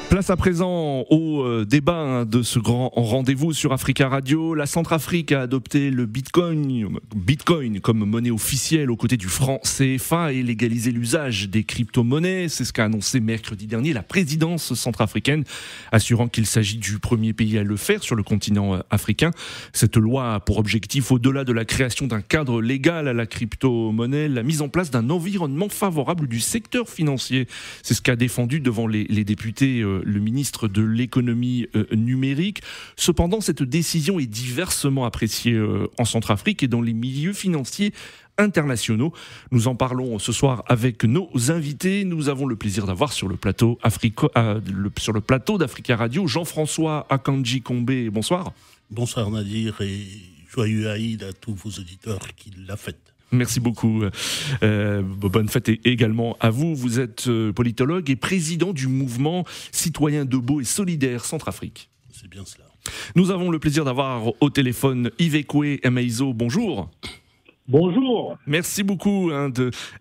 Place à présent au débat de ce grand rendez-vous sur Africa Radio. La Centrafrique a adopté le Bitcoin comme monnaie officielle aux côtés du franc CFA et légalisé l'usage des crypto-monnaies. C'est ce qu'a annoncé mercredi dernier la présidence centrafricaine, assurant qu'il s'agit du premier pays à le faire sur le continent africain. Cette loi a pour objectif, au-delà de la création d'un cadre légal à la crypto-monnaie, la mise en place d'un environnement favorable du secteur financier. C'est ce qu'a défendu devant les députés le ministre de l'économie numérique. Cependant, cette décision est diversement appréciée en Centrafrique et dans les milieux financiers internationaux. Nous en parlons ce soir avec nos invités. Nous avons le plaisir d'avoir sur le plateau d'Africa Radio Jean-François Akanji Combé. Bonsoir. Bonsoir Nadir et joyeux Aïd à tous vos auditeurs qui la fêtent. Merci beaucoup. Bonne fête également à vous. Vous êtes politologue et président du mouvement citoyen debout et solidaire Centrafrique. C'est bien cela. Nous avons le plaisir d'avoir au téléphone Ivekwe Emeizo. Bonjour. Bonjour. Merci beaucoup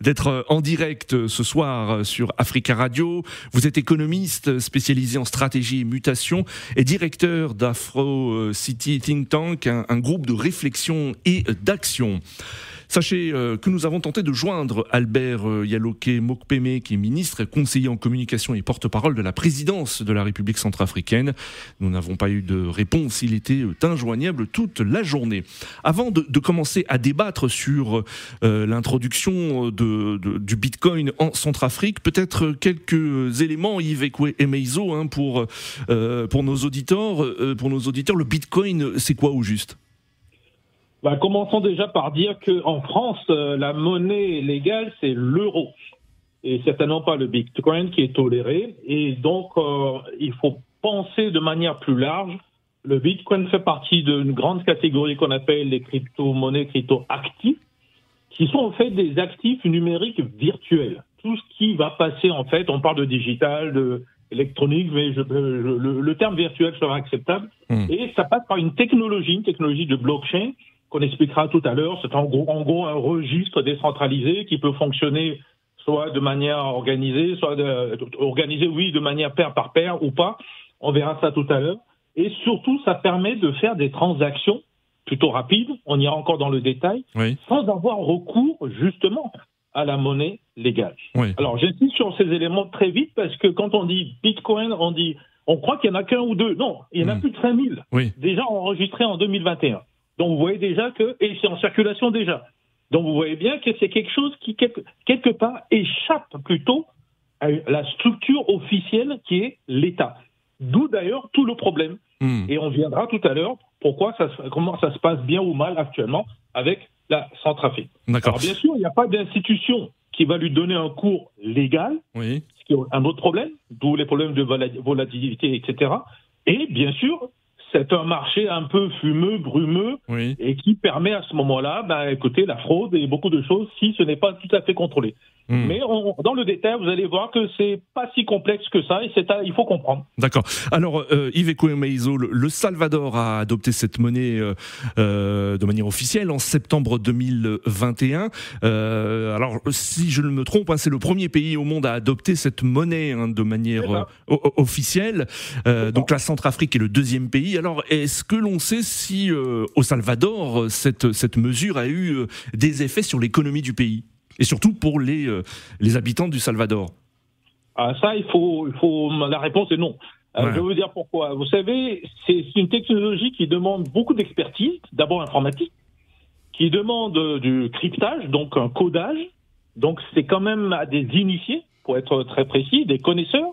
d'être en direct ce soir sur Africa Radio. Vous êtes économiste spécialisé en stratégie et mutation et directeur d'Afro City Think Tank, un groupe de réflexion et d'action. Sachez que nous avons tenté de joindre Albert Yaloke Mokpeme, qui est ministre, conseiller en communication et porte-parole de la présidence de la République centrafricaine. Nous n'avons pas eu de réponse, il était injoignable toute la journée. Avant de commencer à débattre sur l'introduction du Bitcoin en Centrafrique, peut-être quelques éléments, Ivekwe Emeizo, pour nos auditeurs. Le Bitcoin, c'est quoi au juste ? Commençons déjà par dire qu'en France, la monnaie légale, c'est l'euro. Et certainement pas le Bitcoin qui est toléré. Et donc, il faut penser de manière plus large. Le Bitcoin fait partie d'une grande catégorie qu'on appelle les crypto-monnaies, crypto-actifs, qui sont en fait des actifs numériques virtuels. Tout ce qui va passer, en fait, on parle de digital, de électronique, mais le terme virtuel sera acceptable. Et ça passe par une technologie de blockchain, qu'on expliquera tout à l'heure. C'est en gros un registre décentralisé qui peut fonctionner soit de manière organisée, soit de manière pair par pair ou pas. On verra ça tout à l'heure. Et surtout, ça permet de faire des transactions plutôt rapides, on ira encore dans le détail, oui, sans avoir recours justement à la monnaie légale. Oui. Alors j'insiste sur ces éléments très vite parce que quand on dit Bitcoin, on croit qu'il n'y en a qu'un ou deux. Non, il y en a plus de 5000 déjà enregistrés en 2021. Donc vous voyez déjà et c'est en circulation déjà. Donc vous voyez bien que c'est quelque chose qui, quelque part, échappe plutôt à la structure officielle qui est l'État. D'où d'ailleurs tout le problème. Et on viendra tout à l'heure comment ça se passe bien ou mal actuellement avec la Centrafrique. D'accord. Alors bien sûr, il n'y a pas d'institution qui va lui donner un cours légal, ce qui est un autre problème, d'où les problèmes de volatilité, etc. Et bien sûr, c'est un marché un peu fumeux, brumeux, et qui permet à ce moment-là, écoutez, la fraude et beaucoup de choses si ce n'est pas tout à fait contrôlé. Mais dans le détail, vous allez voir que c'est pas si complexe que ça, et il faut comprendre. D'accord. Alors, Ivekwe Emeizo, le Salvador a adopté cette monnaie de manière officielle en septembre 2021. Alors, si je ne me trompe, c'est le premier pays au monde à adopter cette monnaie de manière officielle. Donc, la Centrafrique est le deuxième pays. Alors, est-ce que l'on sait si au Salvador, cette mesure a eu des effets sur l'économie du pays ? Et surtout pour les habitants du Salvador. Ça, la réponse est non. Je vais vous dire pourquoi. Vous savez, c'est une technologie qui demande beaucoup d'expertise, d'abord informatique, qui demande du cryptage, donc un codage. Donc c'est quand même à des initiés, pour être très précis, des connaisseurs.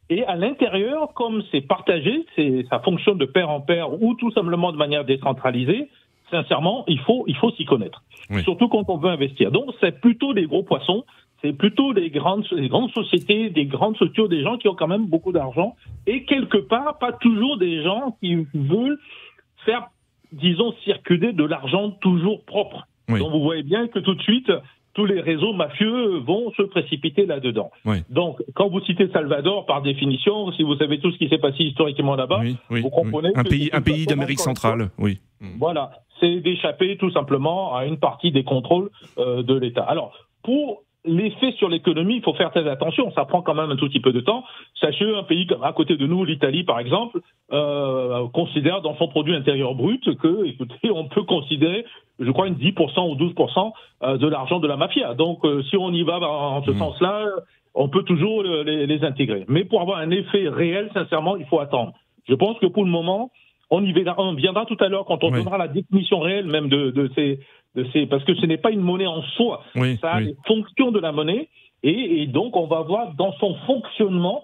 Et à l'intérieur, comme c'est partagé, ça fonctionne de pair en pair ou tout simplement de manière décentralisée. Sincèrement, il faut s'y connaître. Surtout quand on veut investir. Donc, c'est plutôt des gros poissons, c'est plutôt des grandes sociétés, des grandes structures, des gens qui ont quand même beaucoup d'argent. Et quelque part, pas toujours des gens qui veulent faire, disons, circuler de l'argent toujours propre. Donc, vous voyez bien que tout de suite, tous les réseaux mafieux vont se précipiter là-dedans. Donc, quand vous citez Salvador, par définition, si vous savez tout ce qui s'est passé historiquement là-bas, vous comprenez un pays d'Amérique centrale, Voilà, c'est d'échapper tout simplement à une partie des contrôles de l'État. Alors, pour l'effet sur l'économie, il faut faire très attention. Ça prend quand même un tout petit peu de temps. Sachez, un pays comme à côté de nous, l'Italie par exemple, considère dans son produit intérieur brut que, écoutez, on peut considérer, je crois, 10% ou 12% de l'argent de la mafia. Donc, si on y va en ce sens-là, on peut toujours les intégrer. Mais pour avoir un effet réel, sincèrement, il faut attendre. Je pense que pour le moment, on viendra tout à l'heure quand on donnera la définition réelle même de ces, parce que ce n'est pas une monnaie en soi. Ça a les fonctions de la monnaie et donc on va voir dans son fonctionnement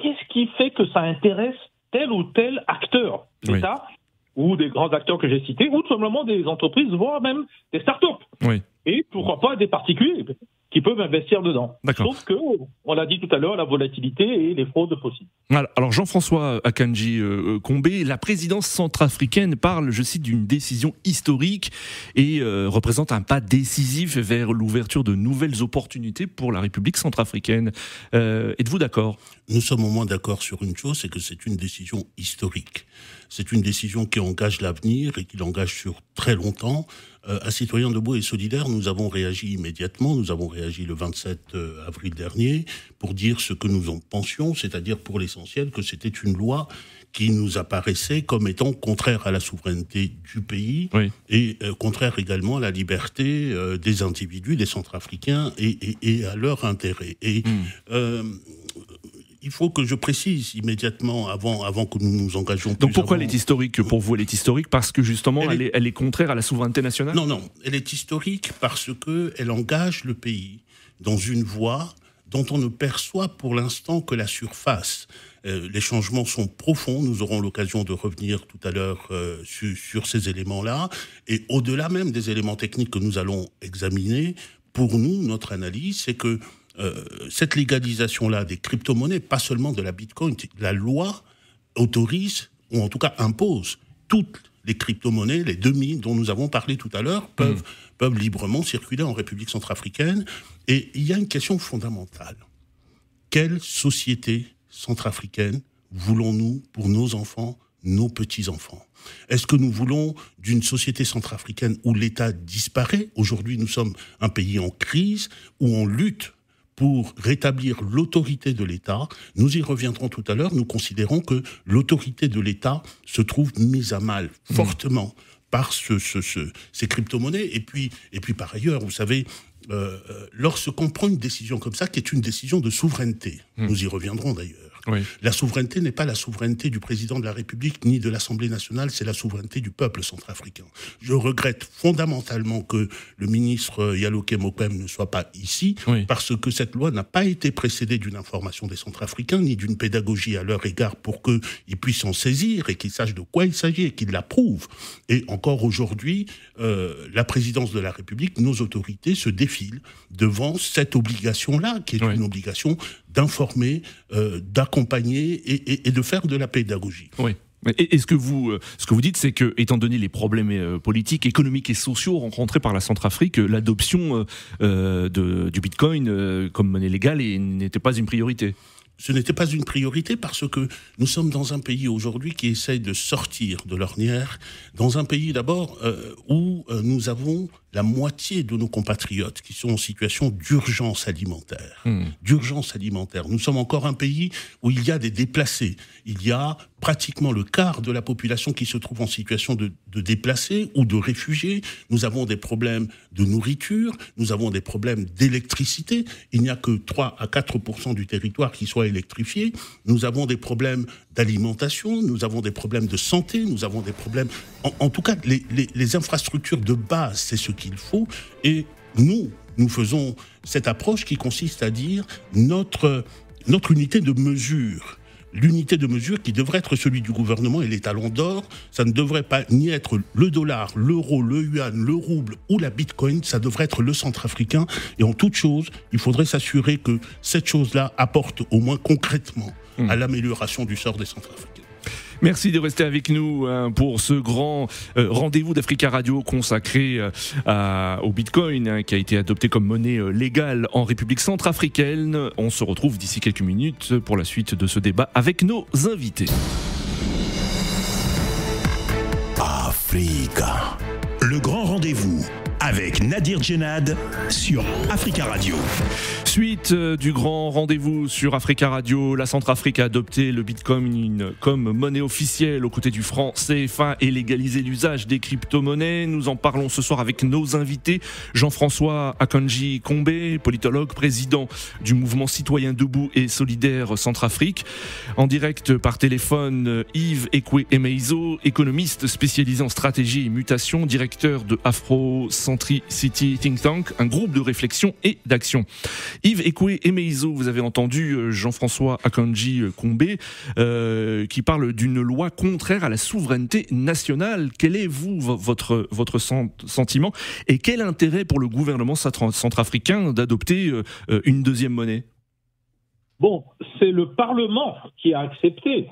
qu'est-ce qui fait que ça intéresse tel ou tel acteur, l'État ou des grands acteurs que j'ai cités, ou tout simplement des entreprises, voire même des start-up. Et pourquoi pas des particuliers qui peuvent investir dedans. Sauf que, on l'a dit tout à l'heure, la volatilité et les fraudes possibles. Alors Jean-François Akanji Combé, la présidence centrafricaine parle, je cite, d'une décision historique et représente un pas décisif vers l'ouverture de nouvelles opportunités pour la République centrafricaine. Êtes-vous d'accord ? Nous sommes au moins d'accord sur une chose, c'est que c'est une décision historique. C'est une décision qui engage l'avenir et qui l'engage sur très longtemps. À Citoyens debout et solidaires, nous avons réagi immédiatement. Nous avons réagi le 27 avril dernier pour dire ce que nous en pensions, c'est-à-dire pour l'essentiel que c'était une loi qui nous apparaissait comme étant contraire à la souveraineté du pays et contraire également à la liberté des individus, des Centrafricains et à leur intérêt. Et il faut que je précise immédiatement avant que nous nous engagions. Donc pourquoi elle est historique pour vous ? Elle est historique parce que justement elle est contraire à la souveraineté nationale ? Non, elle est historique parce que elle engage le pays dans une voie dont on ne perçoit pour l'instant que la surface. Les changements sont profonds, nous aurons l'occasion de revenir tout à l'heure sur ces éléments-là, et au-delà même des éléments techniques que nous allons examiner, pour nous, notre analyse, c'est que cette légalisation-là des crypto-monnaies, pas seulement de la Bitcoin, la loi autorise, ou en tout cas impose, toutes les crypto-monnaies, les 2000 dont nous avons parlé tout à l'heure, peuvent librement circuler en République centrafricaine. Et il y a une question fondamentale. Quelle société centrafricaine voulons-nous pour nos enfants, nos petits-enfants ? Est-ce que nous voulons d'une société centrafricaine où l'État disparaît ? Aujourd'hui, nous sommes un pays en crise, où on lutte pour rétablir l'autorité de l'État. Nous y reviendrons tout à l'heure. Nous considérons que l'autorité de l'État se trouve mise à mal fortement par ces crypto-monnaies. Et puis par ailleurs, vous savez, lorsqu'on prend une décision comme ça, qui est une décision de souveraineté, nous y reviendrons d'ailleurs. La souveraineté n'est pas la souveraineté du président de la République ni de l'Assemblée nationale, c'est la souveraineté du peuple centrafricain. Je regrette fondamentalement que le ministre Yaloke Mokwem ne soit pas ici, parce que cette loi n'a pas été précédée d'une information des Centrafricains, ni d'une pédagogie à leur égard pour qu'ils puissent en saisir et qu'ils sachent de quoi il s'agit et qu'ils l'approuvent. Et encore aujourd'hui, la présidence de la République, nos autorités se défilent devant cette obligation-là, qui est une obligation d'informer, d'accompagner et de faire de la pédagogie. Et ce que vous dites, c'est que, étant donné les problèmes politiques, économiques et sociaux rencontrés par la Centrafrique, l'adoption du Bitcoin comme monnaie légale n'était pas une priorité. Ce n'était pas une priorité parce que nous sommes dans un pays aujourd'hui qui essaye de sortir de l'ornière, dans un pays d'abord où nous avons la moitié de nos compatriotes qui sont en situation d'urgence alimentaire. D'urgence alimentaire. Nous sommes encore un pays où il y a des déplacés. Il y a pratiquement le quart de la population qui se trouve en situation de déplacés ou de réfugiés. Nous avons des problèmes de nourriture, nous avons des problèmes d'électricité. Il n'y a que 3 à 4% du territoire qui soit électrifié. Nous avons des problèmes d'alimentation, nous avons des problèmes de santé, nous avons des problèmes... En tout cas, les infrastructures de base, c'est ce qu'il faut. Et nous faisons cette approche qui consiste à dire notre unité de mesure. L'unité de mesure qui devrait être celui du gouvernement et les talons d'or, ça ne devrait pas ni être le dollar, l'euro, le yuan, le rouble ou la bitcoin, ça devrait être le centrafricain. Et en toute chose, il faudrait s'assurer que cette chose-là apporte au moins concrètement à l'amélioration du sort des Centrafricains. Merci de rester avec nous pour ce grand rendez-vous d'Africa Radio consacré au Bitcoin qui a été adopté comme monnaie légale en République centrafricaine. On se retrouve d'ici quelques minutes pour la suite de ce débat avec nos invités. Africa, le grand rendez-vous avec Nadir Djenad sur Africa Radio. Suite du grand rendez-vous sur Africa Radio, la Centrafrique a adopté le Bitcoin comme monnaie officielle aux côtés du franc CFA et légalisé l'usage des crypto-monnaies. Nous en parlons ce soir avec nos invités. Jean-François Akanji Kombe, politologue, président du mouvement citoyen debout et solidaire Centrafrique. En direct par téléphone, Yves Ekwe-Emeizo, économiste spécialisé en stratégie et mutation, directeur de Afro-Centricity Think Tank, un groupe de réflexion et d'action. Yves Ekwe-Emeizo, vous avez entendu Jean-François Akanji Kombe qui parle d'une loi contraire à la souveraineté nationale. Quel est, votre sentiment et quel intérêt pour le gouvernement centrafricain d'adopter une deuxième monnaie ? Bon, c'est le Parlement qui a accepté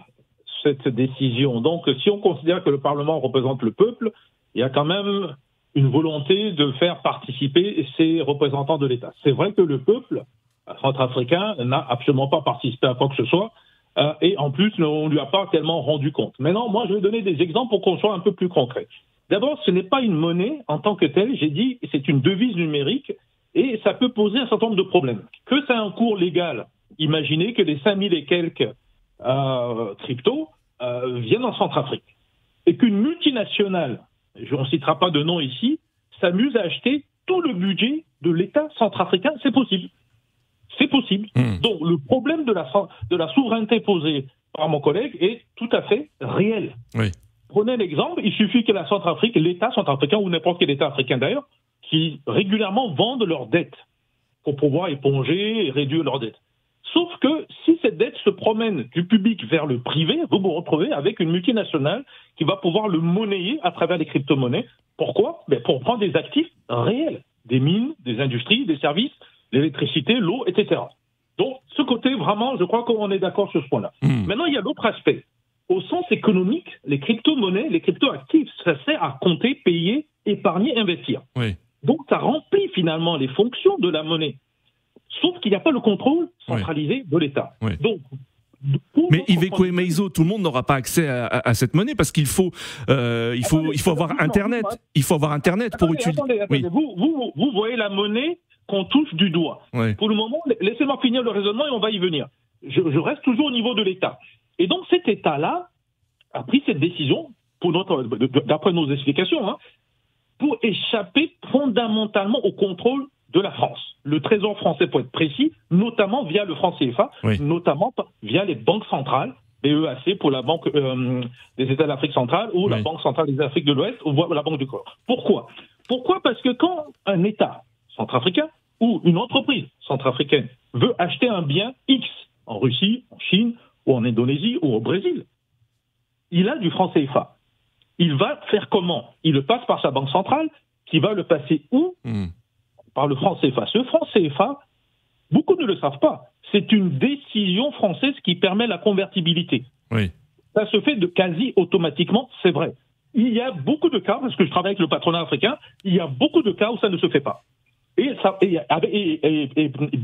cette décision. Donc, si on considère que le Parlement représente le peuple, il y a quand même une volonté de faire participer ces représentants de l'État. C'est vrai que le peuple centrafricain n'a absolument pas participé à quoi que ce soit, et en plus, on ne lui a pas tellement rendu compte. Maintenant, moi, je vais donner des exemples pour qu'on soit un peu plus concret. D'abord, ce n'est pas une monnaie en tant que telle, j'ai dit, c'est une devise numérique, et ça peut poser un certain nombre de problèmes. Que ça a un cours légal, imaginez que les 5000 et quelques cryptos viennent en Centrafrique, et qu'une multinationale, on ne citera pas de nom ici, s'amuse à acheter tout le budget de l'État centrafricain, c'est possible. C'est possible. Donc le problème de la souveraineté posée par mon collègue est tout à fait réel. Oui. Prenez l'exemple, il suffit que la Centrafrique, l'État centrafricain, ou n'importe quel État africain d'ailleurs, qui régulièrement vendent leurs dettes pour pouvoir éponger et réduire leurs dettes. Sauf que si cette dette se promène du public vers le privé, vous vous retrouvez avec une multinationale qui va pouvoir le monnayer à travers les crypto-monnaies. Pourquoi ? Pour prendre des actifs réels, des mines, des industries, des services, l'électricité, l'eau, etc. Donc, ce côté, vraiment, je crois qu'on est d'accord sur ce point-là. Maintenant, il y a l'autre aspect. Au sens économique, les crypto-monnaies, les crypto-actifs, ça sert à compter, payer, épargner, investir. Oui. Donc, ça remplit finalement les fonctions de la monnaie. Sauf qu'il n'y a pas le contrôle centralisé de l'État. Oui. Donc, mais Yves Ekwe-Emeizo, tout le monde n'aura pas accès à cette monnaie parce qu'il faut avoir Internet. Il faut avoir Internet pour utiliser. Attendez. Oui. Vous voyez la monnaie qu'on touche du doigt. Oui. Pour le moment, laissez-moi finir le raisonnement et on va y venir. Je reste toujours au niveau de l'État. Et donc cet État-là a pris cette décision, d'après nos explications, pour échapper fondamentalement au contrôle de la France. Le Trésor français, pour être précis, notamment via le franc CFA, notamment via les banques centrales, BEAC pour la Banque des États d'Afrique centrale, ou la Banque centrale des Afriques de l'Ouest, ou la Banque du Corps. Pourquoi ? Parce que quand un État centrafricain ou une entreprise centrafricaine veut acheter un bien X en Russie, en Chine, ou en Indonésie, ou au Brésil, il a du franc CFA. Il va faire comment ? Il le passe par sa banque centrale, qui va le passer où ? Par le franc CFA. Ce franc CFA, beaucoup ne le savent pas, c'est une décision française qui permet la convertibilité. Oui. Ça se fait quasi automatiquement, c'est vrai. Il y a beaucoup de cas, parce que je travaille avec le patronat africain, il y a beaucoup de cas où ça ne se fait pas. Et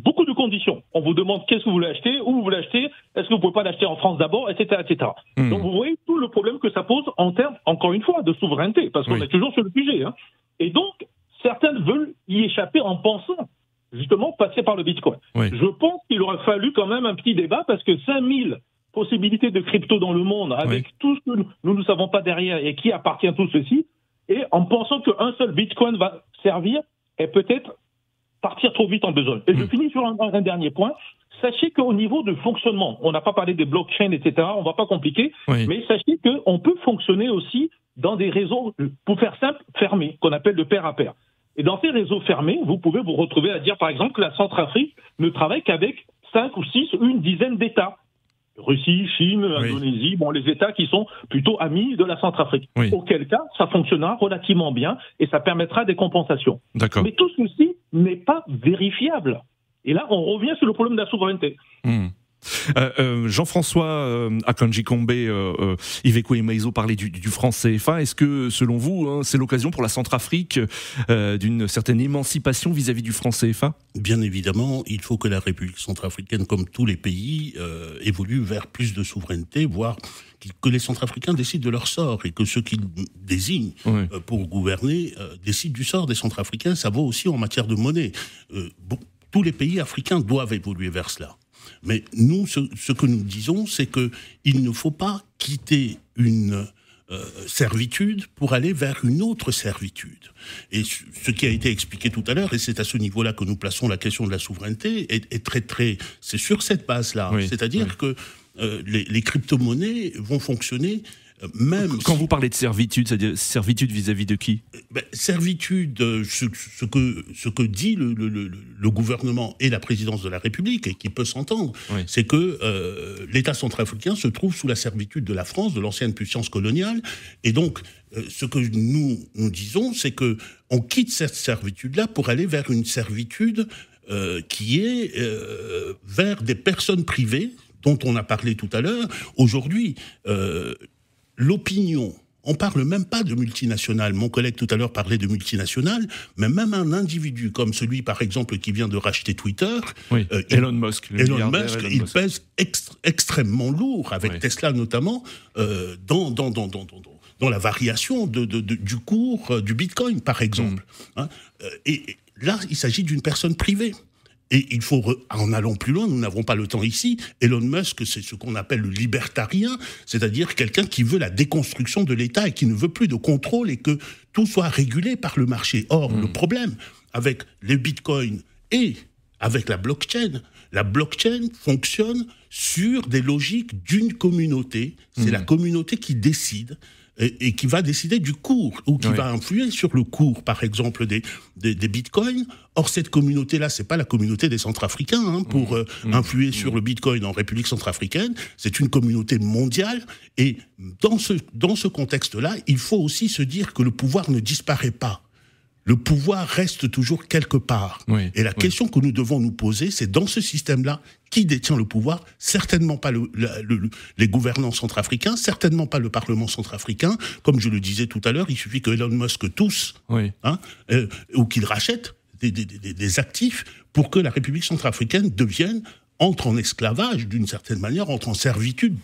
beaucoup de conditions. On vous demande qu'est-ce que vous voulez acheter, où vous voulez acheter, est-ce que vous ne pouvez pas l'acheter en France d'abord, etc., etc. Donc vous voyez tout le problème que ça pose en termes, encore une fois, de souveraineté, parce qu'on est toujours sur le sujet. Et donc, certains veulent y échapper en pensant, justement, passer par le Bitcoin. Oui. Je pense qu'il aurait fallu quand même un petit débat, parce que 5000 possibilités de crypto dans le monde, avec tout ce que nous ne savons pas derrière et qui appartient à tout ceci, et en pensant qu'un seul Bitcoin va servir, et peut-être partir trop vite en besogne. Et je finis sur un dernier point. Sachez qu'au niveau de fonctionnement, on n'a pas parlé des blockchains, etc., on ne va pas compliquer, mais sachez qu'on peut fonctionner aussi dans des réseaux, pour faire simple, fermés, qu'on appelle de pair à pair. Et dans ces réseaux fermés, vous pouvez vous retrouver à dire, par exemple, que la Centrafrique ne travaille qu'avec 5 ou 6 ou une dizaine d'États. Russie, Chine, Indonésie, les États qui sont plutôt amis de la Centrafrique. Auquel cas, ça fonctionnera relativement bien et ça permettra des compensations. D'accord. Mais tout ceci n'est pas vérifiable. Et là, on revient sur le problème de la souveraineté. Jean-François Akanji Kombe, Iveco Emaizo parlait du franc CFA. Est-ce que, selon vous, c'est l'occasion pour la Centrafrique d'une certaine émancipation vis-à-vis du franc CFA ? Bien évidemment, il faut que la République centrafricaine, comme tous les pays, évolue vers plus de souveraineté, voire que les Centrafricains décident de leur sort et que ceux qu'ils désignent pour gouverner décident du sort des Centrafricains. Ça vaut aussi en matière de monnaie. Tous les pays africains doivent évoluer vers cela. Mais nous, ce que nous disons, c'est qu'il ne faut pas quitter une servitude pour aller vers une autre servitude. Et ce qui a été expliqué tout à l'heure, et c'est à ce niveau-là que nous plaçons la question de la souveraineté, c'est sur cette base-là. C'est-à-dire que les crypto-monnaies vont fonctionner même... Quand vous parlez de servitude, c'est-à-dire servitude vis-à-vis de qui ? Servitude, ce que dit le gouvernement et la présidence de la République, et qui peut s'entendre, c'est que l'État centrafricain se trouve sous la servitude de la France, de l'ancienne puissance coloniale, et donc ce que nous disons, c'est que on quitte cette servitude-là pour aller vers une servitude qui est vers des personnes privées, dont on a parlé tout à l'heure. Aujourd'hui, l'opinion, on parle même pas de multinationales. Mon collègue tout à l'heure parlait de multinationales, mais même un individu comme celui, par exemple, qui vient de racheter Twitter, Elon Musk, il pèse extrêmement lourd, avec Tesla notamment, dans la variation du cours du Bitcoin, par exemple. Et là, il s'agit d'une personne privée. Et il faut, en allant plus loin, nous n'avons pas le temps ici, Elon Musk, c'est ce qu'on appelle le libertarien, c'est-à-dire quelqu'un qui veut la déconstruction de l'État et qui ne veut plus de contrôle et que tout soit régulé par le marché. Or, le problème avec les bitcoins et avec la blockchain fonctionne sur des logiques d'une communauté. C'est la communauté qui décide et qui va décider du cours, ou qui va influer sur le cours, par exemple, des bitcoins. Or, cette communauté-là, c'est pas la communauté des Centrafricains, pour influer sur le bitcoin en République centrafricaine. C'est une communauté mondiale. Et dans ce contexte-là, il faut aussi se dire que le pouvoir ne disparaît pas. Le pouvoir reste toujours quelque part. Et la question que nous devons nous poser, c'est dans ce système-là, qui détient le pouvoir ? Certainement pas les gouvernants centrafricains, certainement pas le Parlement centrafricain. Comme je le disais tout à l'heure, il suffit que Elon Musk tousse, ou qu'il rachète des actifs pour que la République centrafricaine entre en esclavage, d'une certaine manière, entre en servitude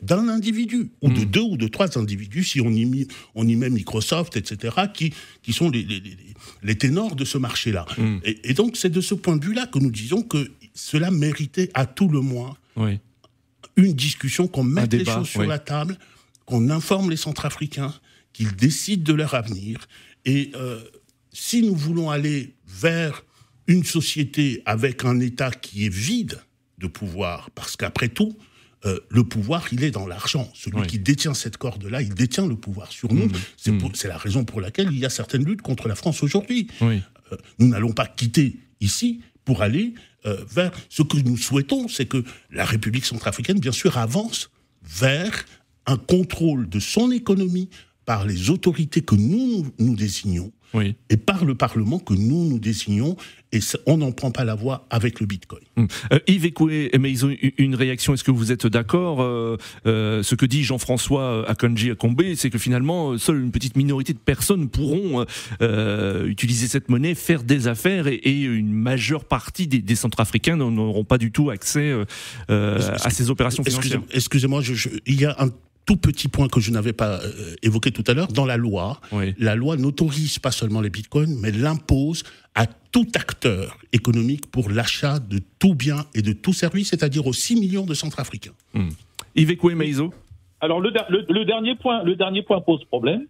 d'un individu, ou de 2 ou de 3 individus, si on y met Microsoft, etc., qui sont les ténors de ce marché-là. Et donc, c'est de ce point de vue-là que nous disons que cela méritait à tout le moins une discussion, qu'on mette les choses sur la table, qu'on informe les Centrafricains, qu'ils décident de leur avenir. Et si nous voulons aller vers une société avec un État qui est vide de pouvoir, parce qu'après tout, le pouvoir, il est dans l'argent. Celui qui détient cette corde-là, il détient le pouvoir sur nous. C'est la raison pour laquelle il y a certaines luttes contre la France aujourd'hui. Nous n'allons pas quitter ici pour aller vers... Ce que nous souhaitons, c'est que la République centrafricaine, bien sûr, avance vers un contrôle de son économie par les autorités que nous désignons, et par le Parlement que nous désignons, et on n'en prend pas la voie avec le Bitcoin. Iveco Emaizo, une réaction, est-ce que vous êtes d'accord ce que dit Jean-François Akanji Kombe, c'est que finalement, seule une petite minorité de personnes pourront utiliser cette monnaie, faire des affaires, et une majeure partie des Centrafricains n'auront pas du tout accès à ces opérations financières. Excusez-moi, il y a un tout petit point que je n'avais pas évoqué tout à l'heure. Dans la loi n'autorise pas seulement les bitcoins, mais l'impose à tout acteur économique pour l'achat de tout bien et de tout service, c'est-à-dire aux 6 millions de Centrafricains. Iveco Emaizo. Alors le dernier point pose problème.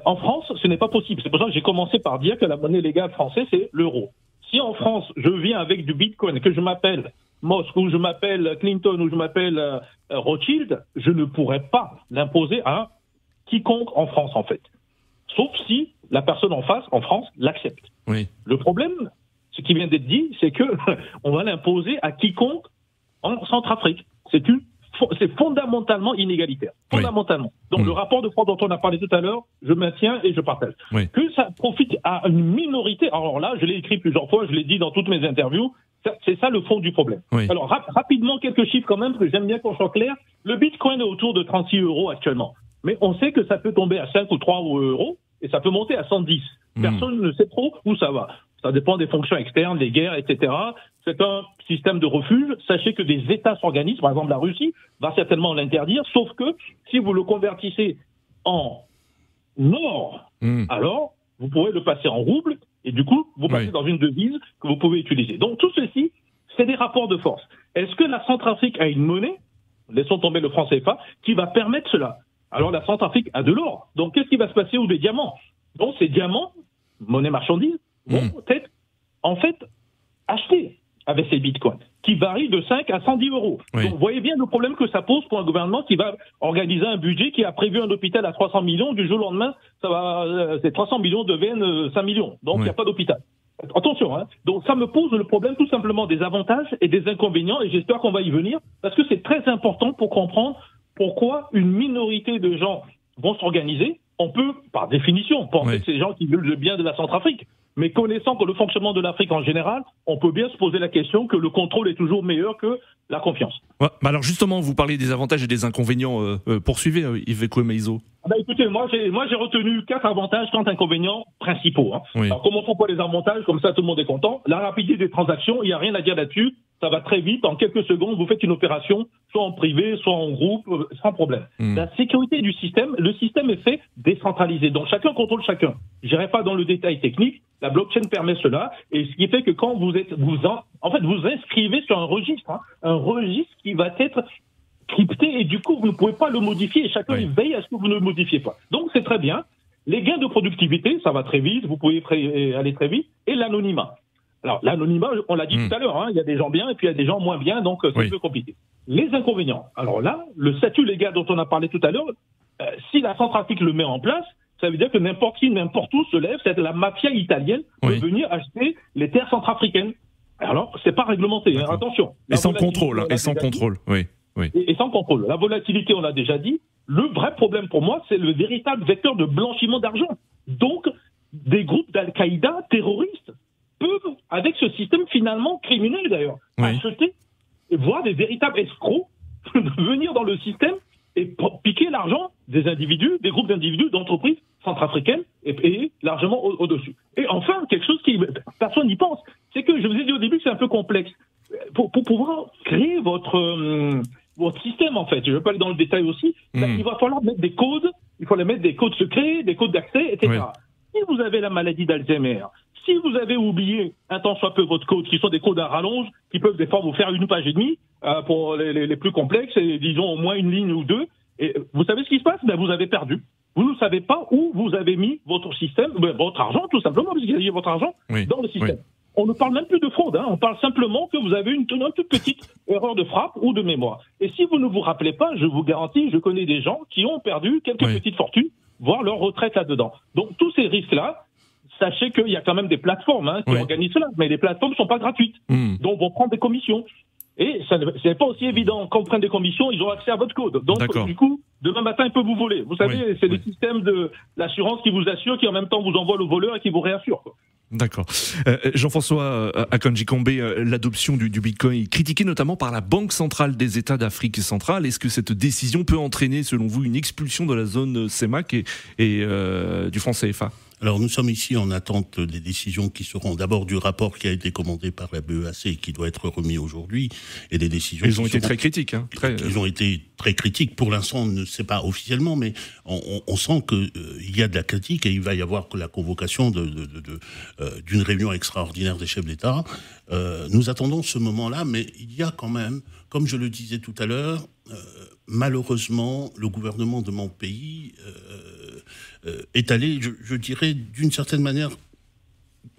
En France, ce n'est pas possible. C'est pour ça que j'ai commencé par dire que la monnaie légale française, c'est l'euro. Si en France, je viens avec du bitcoin, que je m'appelle Musk, ou je m'appelle Clinton, ou je m'appelle Rothschild, je ne pourrais pas l'imposer à quiconque en France, en fait. Sauf si la personne en face, en France, l'accepte. Le problème, ce qui vient d'être dit, c'est que on va l'imposer à quiconque en Centrafrique. C'est une c'est fondamentalement inégalitaire. Fondamentalement. Donc le rapport de force dont on a parlé tout à l'heure, je maintiens et je partage. Que ça profite à une minorité, alors là, je l'ai écrit plusieurs fois, je l'ai dit dans toutes mes interviews, c'est ça le fond du problème. Alors rapidement, quelques chiffres quand même, parce que j'aime bien qu'on soit clair. Le Bitcoin est autour de 36 € actuellement. Mais on sait que ça peut tomber à 5 ou 3 euros et ça peut monter à 110. Personne ne sait trop où ça va. Ça dépend des fonctions externes, des guerres, etc. C'est un système de refuge. Sachez que des États s'organisent. Par exemple, la Russie va certainement l'interdire, sauf que si vous le convertissez en or, alors vous pourrez le passer en rouble et du coup, vous passez dans une devise que vous pouvez utiliser. Donc tout ceci, c'est des rapports de force. Est-ce que la Centrafrique a une monnaie, laissons tomber le franc CFA, qui va permettre cela? Alors la Centrafrique a de l'or. Donc qu'est-ce qui va se passer? Ou des diamants? Donc ces diamants, monnaie marchandise, vont peut-être en fait acheter avec ces bitcoins, qui varient de 5 à 110 €. Donc vous voyez bien le problème que ça pose pour un gouvernement qui va organiser un budget, qui a prévu un hôpital à 300 millions, du jour au lendemain, ces 300 millions deviennent 5 millions. Donc il n'y a pas d'hôpital. Attention, hein. Donc ça me pose le problème tout simplement des avantages et des inconvénients, et j'espère qu'on va y venir, parce que c'est très important pour comprendre pourquoi une minorité de gens vont s'organiser. On peut, par définition, penser que c'est des gens qui veulent le bien de la Centrafrique. Mais connaissant que le fonctionnement de l'Afrique en général, on peut bien se poser la question que le contrôle est toujours meilleur que la confiance. Alors justement, vous parlez des avantages et des inconvénients. Poursuivez, Yves Meizo. Écoutez, moi j'ai retenu 4 avantages, 4 inconvénients principaux. Alors commençons par les avantages, comme ça tout le monde est content. La rapidité des transactions, il n'y a rien à dire là-dessus. Ça va très vite, en quelques secondes, vous faites une opération, soit en privé, soit en groupe, sans problème. La sécurité du système, le système est fait décentralisé, donc chacun contrôle chacun. Je n'irai pas dans le détail technique, la blockchain permet cela, et ce qui fait que quand vous inscrivez sur un registre qui va être crypté, et du coup vous ne pouvez pas le modifier, et chacun veille à ce que vous ne le modifiez pas. Donc c'est très bien. Les gains de productivité, ça va très vite, vous pouvez aller très vite, et l'anonymat. Alors, l'anonymat, on l'a dit tout à l'heure, il y a des gens bien et puis il y a des gens moins bien, donc c'est un peu compliqué. Les inconvénients. Alors là, le statut légal dont on a parlé tout à l'heure, si la Centrafrique le met en place, ça veut dire que n'importe qui, n'importe où se lève, c'est la mafia italienne peut venir acheter les terres centrafricaines. Alors, c'est pas réglementé, attention. Et sans contrôle, Et sans contrôle. La volatilité, on l'a déjà dit. Le vrai problème pour moi, c'est le véritable vecteur de blanchiment d'argent. Donc, des groupes d'Al-Qaïda terroristes peuvent, avec ce système finalement criminel d'ailleurs, acheter et voir des véritables escrocs venir dans le système et piquer l'argent des individus, des groupes d'individus, d'entreprises centrafricaines et payer largement au-dessus. Et enfin, quelque chose qui personne n'y pense, c'est que je vous ai dit au début que c'est un peu complexe. Pour pouvoir créer votre système, en fait, je ne vais pas aller dans le détail aussi, il va falloir mettre des codes, il faut mettre des codes secrets, des codes d'accès, etc. Si vous avez la maladie d'Alzheimer, si vous avez oublié un tant soit peu votre code, qui sont des codes à rallonge, qui peuvent des fois vous faire 1 page et demie, pour les plus complexes, et disons au moins 1 ligne ou 2, et vous savez ce qui se passe? Vous avez perdu. Vous ne savez pas où vous avez mis votre système, votre argent tout simplement, parce que vous avez votre argent dans le système. On ne parle même plus de fraude, on parle simplement que vous avez une toute petite erreur de frappe ou de mémoire. Et si vous ne vous rappelez pas, je vous garantis, je connais des gens qui ont perdu quelques petites fortunes, voire leur retraite là-dedans. Donc tous ces risques-là, sachez qu'il y a quand même des plateformes qui organisent cela, mais les plateformes ne sont pas gratuites. Donc vont prendre des commissions. Et ce n'est pas aussi évident. Quand ils prennent des commissions, ils ont accès à votre code. Donc du coup, demain matin, ils peuvent vous voler. Vous savez, c'est le système de l'assurance qui vous assure, qui en même temps vous envoie le voleur et qui vous réassure. D'accord. Jean-François Akanji-Kombe, l'adoption du Bitcoin est critiquée notamment par la Banque centrale des États d'Afrique centrale. Est-ce que cette décision peut entraîner, selon vous, une expulsion de la zone CEMAC et du franc CFA ? Alors nous sommes ici en attente des décisions qui seront d'abord du rapport qui a été commandé par la BEAC et qui doit être remis aujourd'hui, et des décisions. Ils ont été très critiques. Ils ont été très critiques. Pour l'instant, on ne sait pas officiellement, mais on sent que il y a de la critique et il va y avoir que la convocation d'une réunion extraordinaire des chefs d'État. Nous attendons ce moment-là, mais il y a quand même, comme je le disais tout à l'heure, malheureusement, le gouvernement de mon pays est allé, je dirais, d'une certaine manière,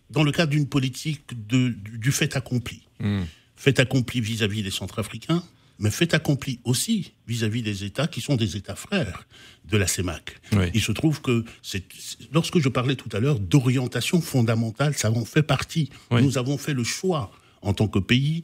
dans le cadre d'une politique du fait accompli. Fait accompli vis-à-vis des Centrafricains, mais fait accompli aussi vis-à-vis des États qui sont des États frères de la CEMAC. Il se trouve que, lorsque je parlais tout à l'heure d'orientation fondamentale, ça en fait partie. Nous avons fait le choix, en tant que pays,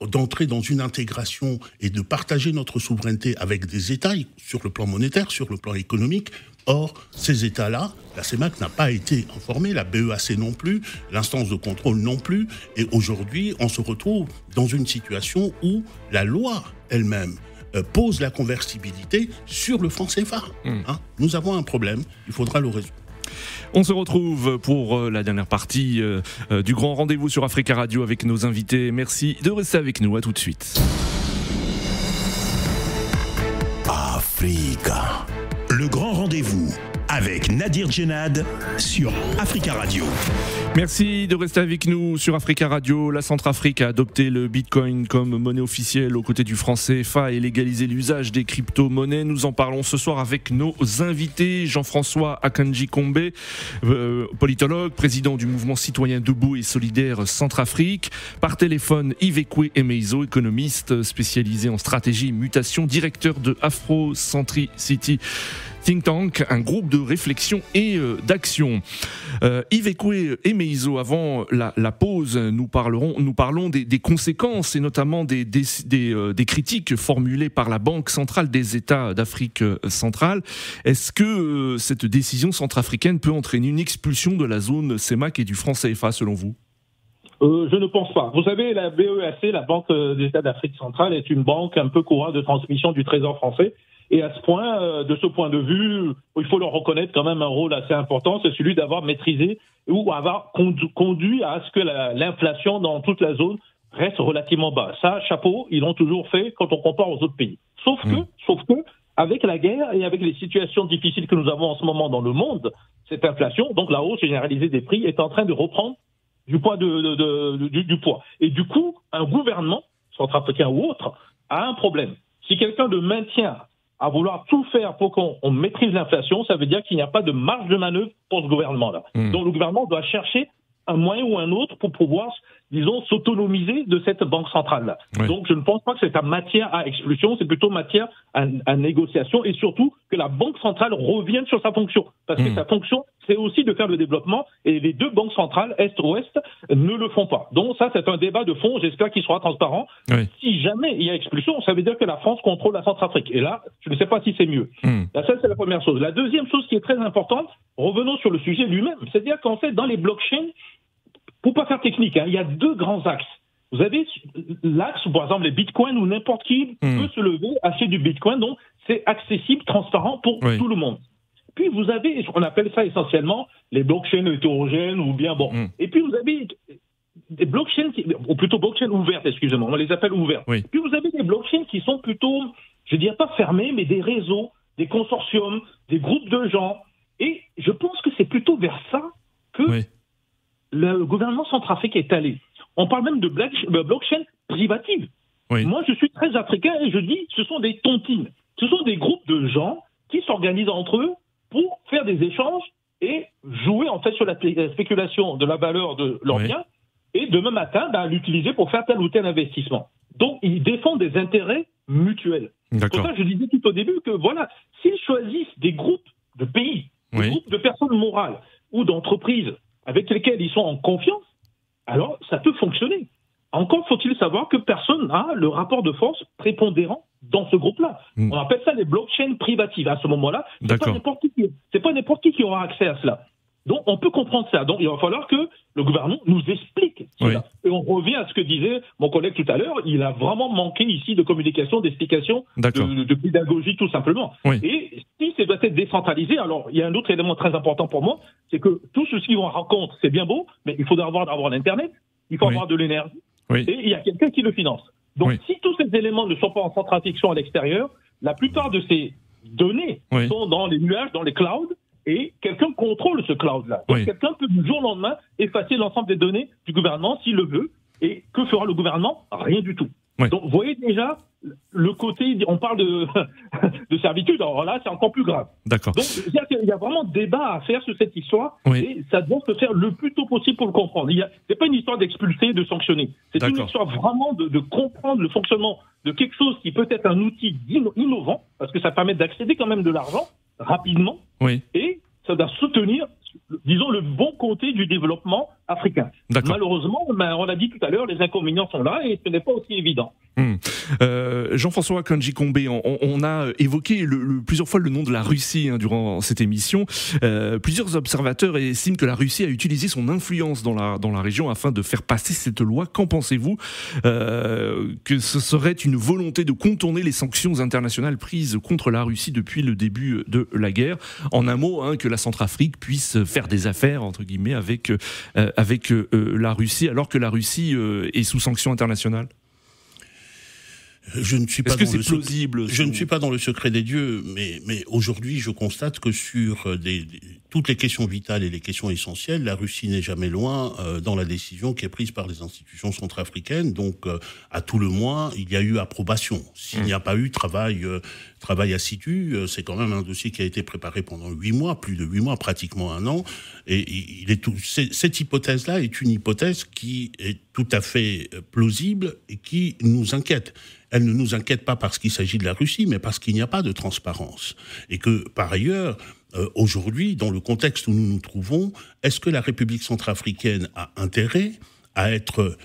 d'entrer dans une intégration et de partager notre souveraineté avec des États sur le plan monétaire, sur le plan économique. Or, ces États-là, la CEMAC n'a pas été informée, la BEAC non plus, l'instance de contrôle non plus. Et aujourd'hui, on se retrouve dans une situation où la loi elle-même pose la convertibilité sur le franc CFA. Nous avons un problème, il faudra le résoudre. On se retrouve pour la dernière partie du grand rendez-vous sur Africa Radio avec nos invités. Merci de rester avec nous, à tout de suite. Africa. Le grand rendez-vous avec Nadir Djenad sur Africa Radio. Merci de rester avec nous sur Africa Radio. La Centrafrique a adopté le Bitcoin comme monnaie officielle aux côtés du franc CFA et légalisé l'usage des crypto-monnaies. Nous en parlons ce soir avec nos invités. Jean-François Akanji Kombe, politologue, président du mouvement citoyen debout et solidaire Centrafrique. Par téléphone, Ivekwe Emeizo, économiste spécialisé en stratégie et mutation, directeur de Afrocentricity Think Tank, un groupe de réflexion et d'action. Ivekwe Emeizo, avant la pause, nous parlons des conséquences et notamment des critiques formulées par la Banque centrale des États d'Afrique centrale. Est-ce que cette décision centrafricaine peut entraîner une expulsion de la zone CEMAC et du franc CFA selon vous ? Je ne pense pas. Vous savez, la BEAC, la Banque des États d'Afrique centrale, est une banque un peu courante de transmission du Trésor français. Et à ce point, de ce point de vue, il faut leur reconnaître quand même un rôle assez important, c'est celui d'avoir maîtrisé ou avoir conduit à ce que l'inflation dans toute la zone reste relativement bas. Ça, chapeau, ils l'ont toujours fait quand on compare aux autres pays. Sauf que, avec la guerre et avec les situations difficiles que nous avons en ce moment dans le monde, cette inflation, donc la hausse généralisée des prix, est en train de reprendre du poids du poids. Et du coup, un gouvernement, centrafricain ou autre, a un problème. Si quelqu'un de maintien à vouloir tout faire pour qu'on maîtrise l'inflation, ça veut dire qu'il n'y a pas de marge de manœuvre pour ce gouvernement-là. Donc le gouvernement doit chercher un moyen ou un autre pour pouvoir, disons, s'autonomiser de cette banque centrale-là. Oui. Donc je ne pense pas que c'est une matière à expulsion, c'est plutôt matière à négociation, et surtout que la banque centrale revienne sur sa fonction. Parce que sa fonction, c'est aussi de faire le développement, et les deux banques centrales, Est-Ouest, ne le font pas. Donc ça, c'est un débat de fond, j'espère qu'il sera transparent. Oui. Si jamais il y a expulsion, ça veut dire que la France contrôle la Centrafrique. Et là, je ne sais pas si c'est mieux. Ça, c'est la première chose. La deuxième chose qui est très importante, revenons sur le sujet lui-même, c'est-à-dire qu'en fait, dans les blockchains, pour pas faire technique, il y a deux grands axes. Vous avez l'axe, par exemple, les bitcoins, où n'importe qui peut se lever, acheter du bitcoin, donc c'est accessible, transparent pour tout le monde. Puis vous avez, on appelle ça essentiellement les blockchains hétérogènes, ou bien bon. Et puis vous avez des blockchains, ou plutôt blockchains ouvertes, excusez-moi, on les appelle ouvertes. Oui. Puis vous avez des blockchains qui sont plutôt, je ne dirais pas fermés, mais des réseaux, des consortiums, des groupes de gens. Et je pense que c'est plutôt vers ça que le gouvernement centrafricain est allé. On parle même de blockchain privative. Oui. Moi, je suis très africain et je dis ce sont des tontines. Ce sont des groupes de gens qui s'organisent entre eux pour faire des échanges et jouer en fait sur la spéculation de la valeur de leurs biens et demain matin l'utiliser pour faire tel ou tel investissement. Donc, ils défendent des intérêts mutuels. C'est pour ça que je disais tout au début que voilà, s'ils choisissent des groupes de pays, des groupes de personnes morales ou d'entreprises avec lesquels ils sont en confiance, alors ça peut fonctionner. Encore faut-il savoir que personne n'a le rapport de force prépondérant dans ce groupe-là. On appelle ça les blockchains privatives. À ce moment-là, c'est pas n'importe qui aura accès à cela. Donc on peut comprendre ça. Donc il va falloir que le gouvernement nous explique cela. Et on revient à ce que disait mon collègue tout à l'heure, il a vraiment manqué ici de communication, d'explication, de pédagogie tout simplement. Et si ça doit être décentralisé, alors il y a un autre élément très important pour moi, c'est que tout ce qu'on raconte, c'est bien beau, mais il faudra avoir l'Internet, il faut avoir de l'énergie, et il y a quelqu'un qui le finance. Donc si tous ces éléments ne sont pas en Centrafrique, sont à l'extérieur, la plupart de ces données sont dans les nuages, dans les clouds, et quelqu'un contrôle ce cloud-là. Donc quelqu'un peut du jour au lendemain effacer l'ensemble des données du gouvernement s'il le veut. Et que fera le gouvernement ? Rien du tout. Donc vous voyez déjà le côté, on parle de servitude, alors là c'est encore plus grave. Donc il y a vraiment débat à faire sur cette histoire et ça doit se faire le plus tôt possible pour le comprendre. C'est pas une histoire d'expulser, de sanctionner. C'est une histoire vraiment de comprendre le fonctionnement de quelque chose qui peut être un outil innovant, parce que ça permet d'accéder quand même de l'argent rapidement, et ça doit soutenir, disons, le bon côté du développement africains. Malheureusement, on l'a dit tout à l'heure, les inconvénients sont là et ce n'est pas aussi évident. Jean-François Akanji-Kombé, on a évoqué plusieurs fois le nom de la Russie durant cette émission. Plusieurs observateurs estiment que la Russie a utilisé son influence dans la région afin de faire passer cette loi. Qu'en pensez-vous? Que ce serait une volonté de contourner les sanctions internationales prises contre la Russie depuis le début de la guerre? En un mot, que la Centrafrique puisse faire des affaires, entre guillemets, avec la Russie, alors que la Russie est sous sanctions internationales? Je ne suis pas Est-ce que c'est plausible? Je ne suis pas dans le secret des dieux, mais aujourd'hui, je constate que sur toutes les questions vitales et les questions essentielles, la Russie n'est jamais loin dans la décision qui est prise par les institutions centrafricaines. Donc, à tout le moins, il y a eu approbation. S'il n'y a pas eu travail assidu, c'est quand même un dossier qui a été préparé pendant 8 mois, plus de 8 mois, pratiquement 1 an. Et cette hypothèse-là est une hypothèse qui est tout à fait plausible et qui nous inquiète. Elle ne nous inquiète pas parce qu'il s'agit de la Russie, mais parce qu'il n'y a pas de transparence. Et que, par ailleurs, aujourd'hui, dans le contexte où nous nous trouvons, est-ce que la République centrafricaine a intérêt à être,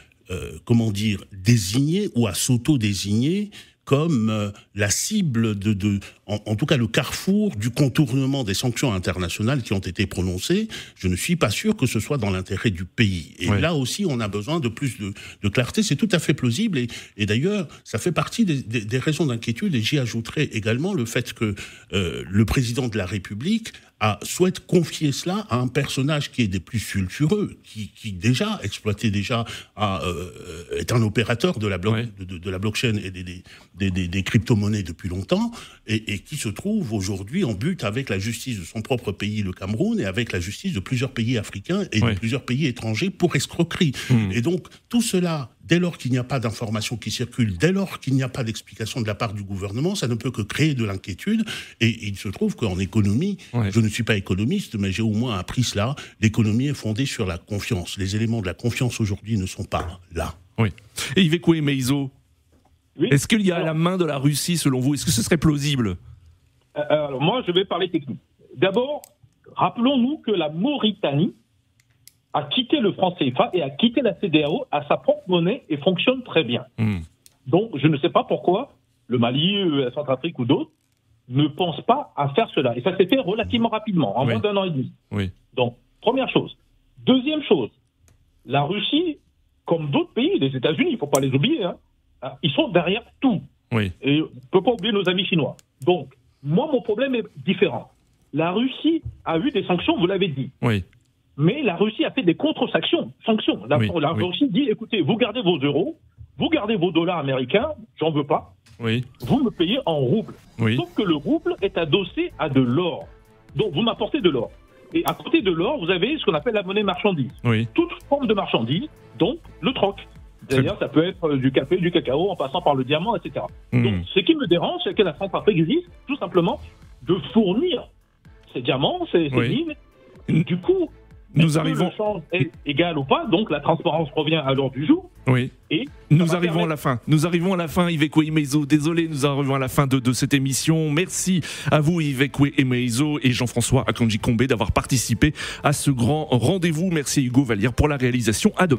désignée ou à s'auto-désigner comme la cible en tout cas le carrefour du contournement des sanctions internationales qui ont été prononcées? Je ne suis pas sûr que ce soit dans l'intérêt du pays. Et là aussi, on a besoin de plus de clarté. C'est tout à fait plausible. Et d'ailleurs, ça fait partie des raisons d'inquiétude. Et j'y ajouterai également le fait que le président de la République souhaite confier cela à un personnage qui est des plus sulfureux, qui déjà exploité est un opérateur de la blockchain et des crypto-monnaies depuis longtemps, et qui se trouve aujourd'hui en but avec la justice de son propre pays, le Cameroun, et avec la justice de plusieurs pays africains et de plusieurs pays étrangers pour escroquerie. Et donc, tout cela, dès lors qu'il n'y a pas d'informations qui circulent, dès lors qu'il n'y a pas d'explication de la part du gouvernement, ça ne peut que créer de l'inquiétude. Et il se trouve qu'en économie, je ne suis pas économiste, mais j'ai au moins appris cela, l'économie est fondée sur la confiance. Les éléments de la confiance aujourd'hui ne sont pas là. Oui. Et Iveco Emeizo, est-ce qu'il y a la main de la Russie selon vous? Est-ce que ce serait plausible? Alors moi, je vais parler technique. D'abord, rappelons-nous que la Mauritanie a quitté le franc CFA et a quitté la CEDEAO à sa propre monnaie et fonctionne très bien. Donc, je ne sais pas pourquoi le Mali, la Centrafrique ou d'autres ne pensent pas à faire cela. Et ça s'est fait relativement rapidement, en moins d'1 an et demi. Donc, première chose. Deuxième chose, la Russie, comme d'autres pays, les États-Unis, il ne faut pas les oublier, ils sont derrière tout. Et on ne peut pas oublier nos amis chinois. Donc, moi, mon problème est différent. La Russie a eu des sanctions, vous l'avez dit. Mais la Russie a fait des contre-sanctions. La Russie dit, écoutez, vous gardez vos euros, vous gardez vos dollars américains, j'en veux pas. Vous me payez en roubles. Sauf que le rouble est adossé à de l'or. Donc, vous m'apportez de l'or. Et à côté de l'or, vous avez ce qu'on appelle la monnaie marchandise. Toute forme de marchandise, donc le troc. D'ailleurs, ça peut être du café, du cacao, en passant par le diamant, etc. Donc, ce qui me dérange, c'est que la Centrafrique existe, tout simplement, de fournir ces diamants, ces mines. Du coup, nous arrivons... le change est égal ou pas, donc la transparence revient à l'ordre du jour. Et nous arrivons à la fin. Nous arrivons à la fin, Iveco Emeizo. Désolé, nous arrivons à la fin de cette émission. Merci à vous, Iveco Emeizo et Jean-François Akanji-Kombé, d'avoir participé à ce grand rendez-vous. Merci à Hugo Vallière pour la réalisation. À demain.